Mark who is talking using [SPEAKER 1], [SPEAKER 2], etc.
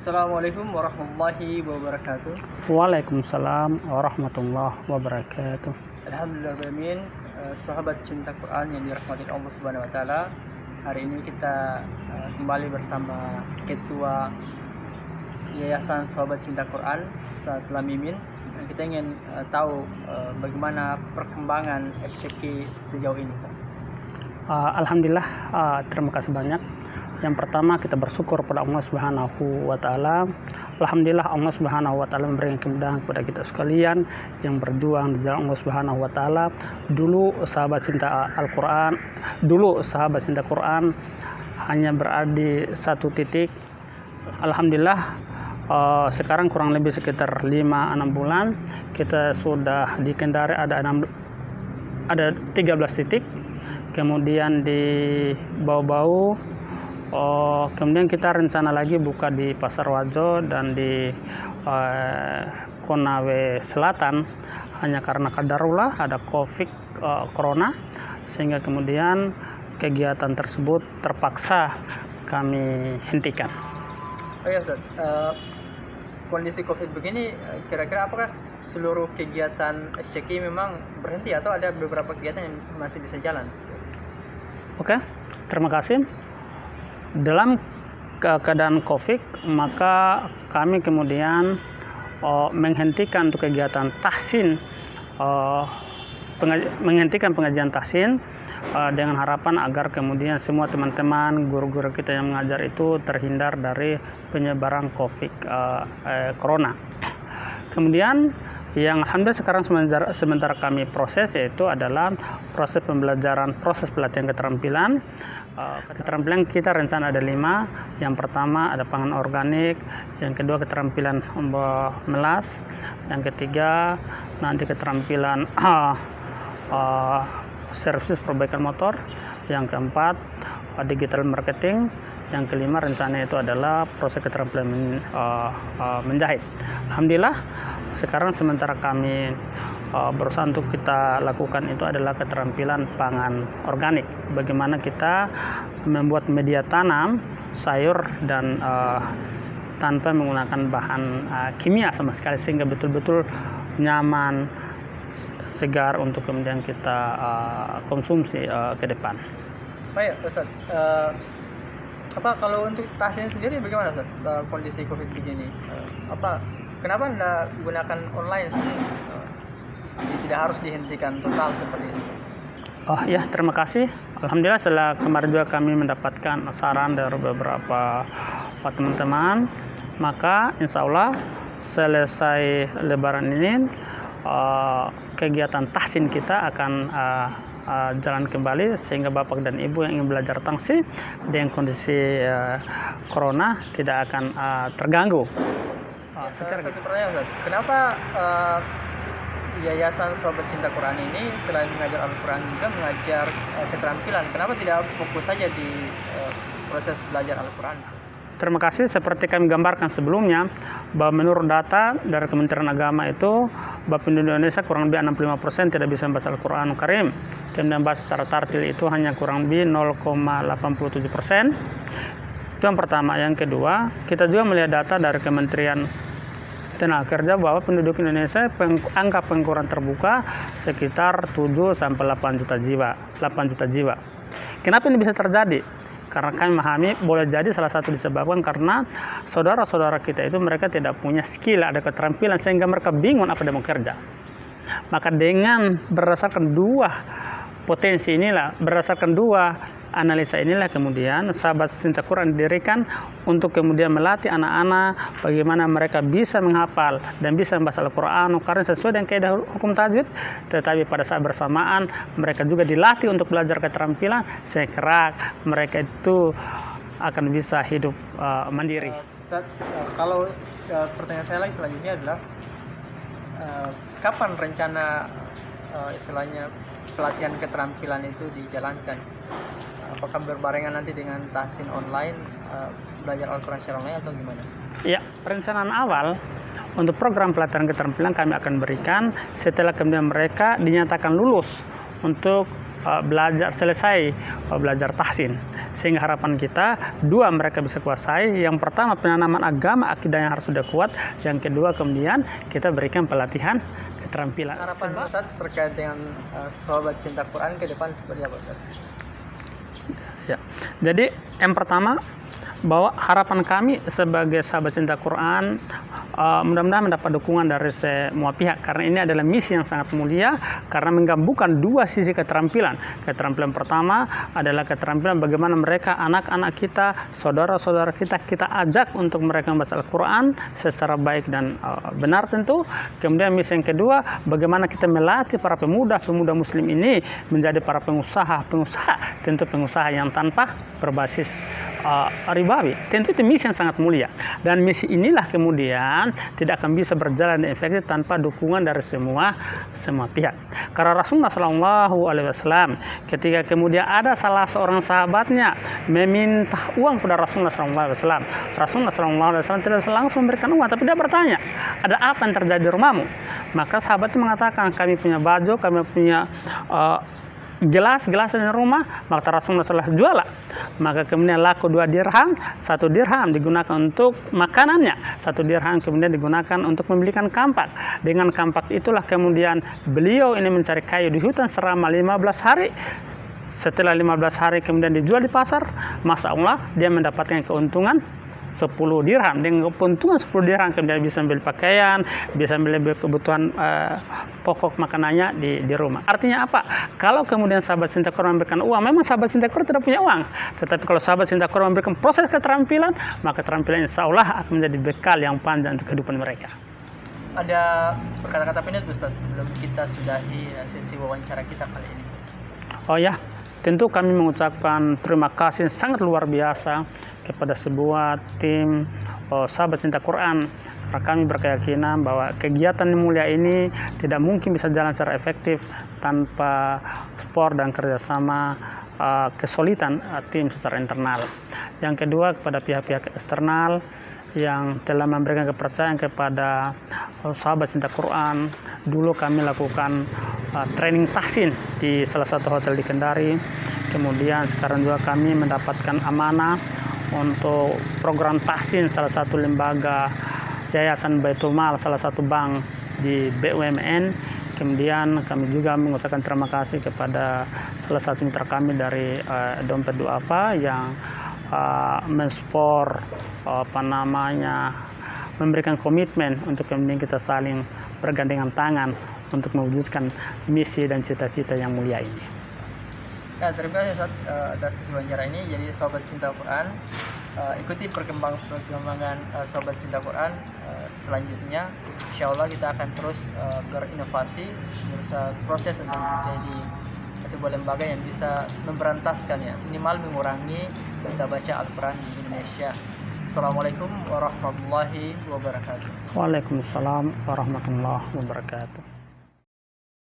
[SPEAKER 1] Assalamualaikum warahmatullahi wabarakatuh.
[SPEAKER 2] Waalaikumsalam warahmatullahi wabarakatuh.
[SPEAKER 1] Alhamdulillahirrahmanirrahim. Sahabat cinta Quran yang dirahmati Allah Subhanahu wa taala. Hari ini kita kembali bersama Ketua Yayasan Sahabat Cinta Quran, Ustaz Lamimin. Dan kita ingin tahu bagaimana perkembangan SCQ sejauh ini, Ustaz.
[SPEAKER 2] Alhamdulillah, terima kasih banyak. Yang pertama, kita bersyukur pada Allah Subhanahu wa taala. Alhamdulillah, Allah Subhanahu wa taala memberikan kemudahan kepada kita sekalian yang berjuang di jalan Allah Subhanahu wa taala. Dulu sahabat cinta Quran hanya berada di satu titik. Alhamdulillah, sekarang kurang lebih sekitar 5-6 bulan kita sudah di Kendari ada 13 titik. Kemudian di Bau-Bau, kemudian kita rencana lagi buka di Pasar Wajo dan di Konawe Selatan, hanya karena kadarullah ada corona, sehingga kemudian kegiatan tersebut terpaksa kami hentikan.
[SPEAKER 1] Oh ya, Ustaz, kondisi COVID begini, kira-kira apakah seluruh kegiatan SCQ memang berhenti atau ada beberapa kegiatan yang masih bisa jalan?
[SPEAKER 2] Oke, terima kasih. Dalam keadaan COVID, maka kami kemudian menghentikan untuk kegiatan tahsin, menghentikan pengajian tahsin dengan harapan agar kemudian semua teman-teman guru-guru kita yang mengajar itu terhindar dari penyebaran corona. Kemudian yang alhamdulillah sekarang sementara kami proses yaitu adalah proses pelatihan keterampilan. Keterampilan kita rencana ada 5. Yang pertama ada pangan organik, yang kedua keterampilan melas, yang ketiga nanti keterampilan servis perbaikan motor, yang keempat digital marketing, yang kelima rencananya itu adalah proses keterampilan menjahit. Alhamdulillah sekarang sementara kami berusaha untuk kita lakukan itu adalah keterampilan pangan organik. Bagaimana kita membuat media tanam sayur dan tanpa menggunakan bahan kimia sama sekali, sehingga betul-betul nyaman, segar untuk kemudian kita konsumsi ke depan.
[SPEAKER 1] Baik, Ustaz. Kalau untuk tahsin sendiri bagaimana, Ustaz? Kondisi COVID begini, kenapa Anda gunakan online sendiri? Tidak harus dihentikan total seperti ini.
[SPEAKER 2] Oh ya, terima kasih. Alhamdulillah setelah kemarin juga kami mendapatkan saran dari beberapa teman-teman, maka insya Allah selesai Lebaran ini kegiatan tahsin kita akan jalan kembali, sehingga bapak dan ibu yang ingin belajar tahsin dengan kondisi corona tidak akan terganggu.
[SPEAKER 1] Satu pertanyaan, Ustaz. Kenapa Yayasan Sahabat Cinta Quran ini selain mengajar Al-Quran juga mengajar keterampilan? Kenapa tidak fokus saja di proses belajar Al-Quran?
[SPEAKER 2] Terima kasih. Seperti kami gambarkan sebelumnya, bahwa menurut data dari Kementerian Agama itu, bahwa penduduk Indonesia kurang lebih 65% tidak bisa membaca Al-Quran Karim. Kemudian bahasa secara tartil itu hanya kurang lebih 0,87%. Itu yang pertama. Yang kedua, kita juga melihat data dari Kementerian Tenaga Kerja bahwa penduduk Indonesia angka pengangguran terbuka sekitar 7-8 juta jiwa. Kenapa ini bisa terjadi? Karena kami memahami boleh jadi salah satu disebabkan karena saudara-saudara kita itu mereka tidak punya skill, ada keterampilan, sehingga mereka bingung apa dia mau kerja. Maka dengan berdasarkan dua analisa inilah kemudian Sahabat Cinta Quran didirikan untuk kemudian melatih anak-anak bagaimana mereka bisa menghafal dan bisa membaca Al-Quran karena sesuai dengan kaidah hukum tajwid, tetapi pada saat bersamaan mereka juga dilatih untuk belajar keterampilan sehingga mereka itu akan bisa hidup mandiri.
[SPEAKER 1] Kalau pertanyaan saya lagi selanjutnya adalah kapan rencana istilahnya pelatihan keterampilan itu dijalankan? Apakah berbarengan nanti dengan tahsin online, belajar Al-Quran secara online atau gimana?
[SPEAKER 2] Ya, perencanaan awal untuk program pelatihan keterampilan kami akan berikan setelah kemudian mereka dinyatakan lulus untuk belajar selesai belajar tahsin, sehingga harapan kita dua mereka bisa kuasai. Yang pertama penanaman agama, akidah yang harus sudah kuat. Yang kedua kemudian kita berikan pelatihan keterampilan.
[SPEAKER 1] Harapan Ustaz terkait dengan sahabat cinta Quran ke depan seperti apa Ustaz?
[SPEAKER 2] Ya, jadi yang pertama bahwa harapan kami sebagai sahabat cinta Quran mudah-mudahan mendapat dukungan dari semua pihak, karena ini adalah misi yang sangat mulia karena menggabungkan dua sisi keterampilan. Keterampilan pertama adalah keterampilan bagaimana mereka, anak-anak kita, saudara-saudara kita ajak untuk mereka membaca Al-Quran secara baik dan benar tentu. Kemudian misi yang kedua, bagaimana kita melatih para pemuda-pemuda muslim ini menjadi para pengusaha, tentu pengusaha yang tanpa berbasis ribawi. Tentu itu misi yang sangat mulia, dan misi inilah kemudian tidak akan bisa berjalan dengan efektif tanpa dukungan dari semua pihak. Karena Rasulullah SAW ketika kemudian ada salah seorang sahabatnya meminta uang kepada Rasulullah SAW, Rasulullah SAW tidak langsung memberikan uang, tapi dia bertanya, ada apa yang terjadi di rumahmu? Maka sahabat itu mengatakan, kami punya baju, kami punya gelas di rumah. Maka Rasulullah SAW jualah. Maka kemudian laku 2 dirham, 1 dirham digunakan untuk makanannya, 1 dirham kemudian digunakan untuk membelikan kampak. Dengan kampak itulah kemudian beliau ini mencari kayu di hutan selama 15 hari. Setelah 15 hari kemudian dijual di pasar, Masya Allah dia mendapatkan keuntungan 10 dirham. Dengan keuntungan 10 dirham kemudian bisa membeli pakaian, bisa membeli kebutuhan pokok makanannya di rumah. Artinya apa? Kalau kemudian sahabat cinta Quran memberikan uang, memang sahabat cinta Quran tidak punya uang. Tetapi kalau sahabat cinta Quran memberikan proses keterampilan, maka keterampilan insya Allah akan menjadi bekal yang panjang untuk kehidupan mereka.
[SPEAKER 1] Ada kata-kata penutup Ustaz sebelum kita sudahi sesi wawancara kita kali ini?
[SPEAKER 2] Oh ya, tentu kami mengucapkan terima kasih sangat luar biasa kepada sebuah tim sahabat cinta Quran. Karena kami berkeyakinan bahwa kegiatan yang mulia ini tidak mungkin bisa jalan secara efektif tanpa support dan kerjasama kesulitan tim secara internal. Yang kedua, kepada pihak-pihak eksternal yang telah memberikan kepercayaan kepada sahabat cinta Quran. Dulu kami lakukan training tahsin di salah satu hotel di Kendari. Kemudian sekarang juga kami mendapatkan amanah untuk program tahsin salah satu lembaga Yayasan Baitul Mal, salah satu bank di BUMN. Kemudian kami juga mengucapkan terima kasih kepada salah satu mitra kami dari Dompet Duafa yang mensupport memberikan komitmen untuk kemudian kita saling bergandengan tangan untuk mewujudkan misi dan cita-cita yang mulia ini.
[SPEAKER 1] Ya, terima kasih Ustaz atas sesi wawancara ini. Jadi sahabat cinta Quran, ikuti perkembangan sahabat cinta Quran selanjutnya. Insya Allah kita akan terus berinovasi, berusaha proses untuk menjadi sebuah lembaga yang bisa memberantaskan, ya minimal mengurangi kita baca Al-Quran di Indonesia. Assalamualaikum warahmatullahi wabarakatuh.
[SPEAKER 2] Waalaikumsalam warahmatullahi wabarakatuh.